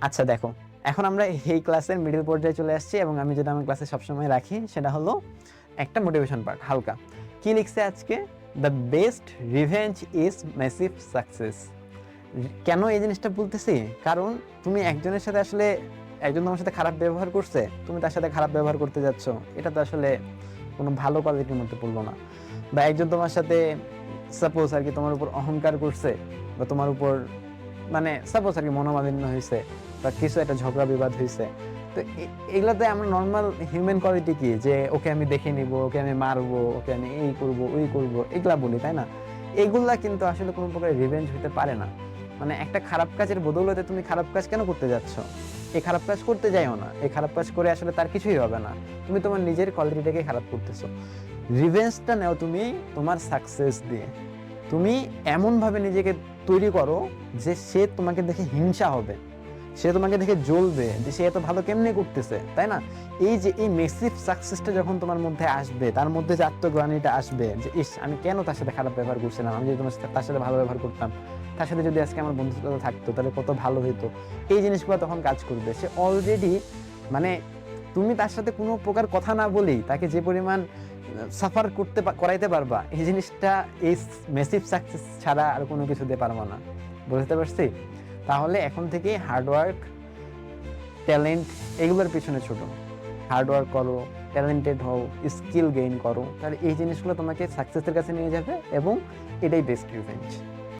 আচ্ছা দেখো, এখন আমরা এই ক্লাসের মিডল পর্যায়ে চলে আসছি এবং আমি যেটা আমার ক্লাসে সবসময় রাখি সেটা হলো একটা মোটিভেশন পার্ট হালকা। কি লিখছে আজকে? The best revenge is massive success. কেন এই জিনিসটা বলতেছি? কারণ তুমি একজনের সাথে আসলে, একজন তোমার সাথে খারাপ ব্যবহার করছে, তুমি তার সাথে খারাপ ব্যবহার করতে যাচ্ছ, এটা তো আসলে কোনো ভালো কোয়ালিটির মধ্যে পড়লো না। বা একজন তোমার সাথে সাপোজ আর কি তোমার উপর অহংকার করছে, বা তোমার উপর মানে সাপোজ আর কি মনোমালিন্য হয়েছে, বা কিছু একটা ঝগড়া বিবাদ হয়েছে, তো এগুলাতে আমরা নর্মাল হিউম্যান কোয়ালিটি কি, যে ওকে আমি দেখে নিব, ওকে আমি মারবো, ওকে আমি এই করব ওই করব, এগুলা বলি, তাই না? এগুলা কিন্তু আসলে কোনো প্রকার রিভেঞ্জ হতে পারে না। মানে একটা খারাপ কাজের বদৌলতে তুমি খারাপ কাজ কেন করতে যাচ্ছ? এই খারাপ কাজ করতে যাইও না, এই খারাপ কাজ করে আসলে তার কিছুই হবে না, তুমি তোমার নিজের কোয়ালিটিটাকে খারাপ করতেছো। রিভেঞ্জটা নাও তুমি তোমার সাকসেস দিয়ে। তুমি এমন ভাবে নিজেকে তৈরি করো যে সে তোমাকে দেখে হিংসা হবে, সে তোমাকে দেখে জ্বলবে যে সে এত ভালো কেমনে করতেছে, তাই না? এই যে এই মেসিভ সাকসেসটা যখন তোমার মধ্যে আসবে, তার মধ্যে যে আত্মগ্লানিটা আসবে যে ইস আমি কেন তার সাথে খারাপ ব্যবহার করছিলাম, আমি যদি তার সাথে ভালো ব্যবহার করতাম, তার সাথে যদি আজকে আমার বন্ধুত্ব থাকতো তাহলে কত ভালো হইতো, এই জিনিসগুলো তখন কাজ করবে। সে অলরেডি মানে তুমি তার সাথে কোনো প্রকার কথা না বলেই তাকে যে পরিমাণ সাফার করাইতে পারবা, এই জিনিসটা এই মেসিভ সাকসেস ছাড়া আর কোনো কিছু দিয়ে পারবো না। বুঝতে পারছি? তাহলে এখন থেকে হার্ডওয়ার্ক, ট্যালেন্ট, এগুলোর পিছনে ছোটো, হার্ডওয়ার্ক করো, ট্যালেন্টেড হও, স্কিল গেইন করো, তাহলে এই জিনিসগুলো তোমাকে সাকসেসের কাছে নিয়ে যাবে এবং এটাই বেস্ট রিভেঞ্জ।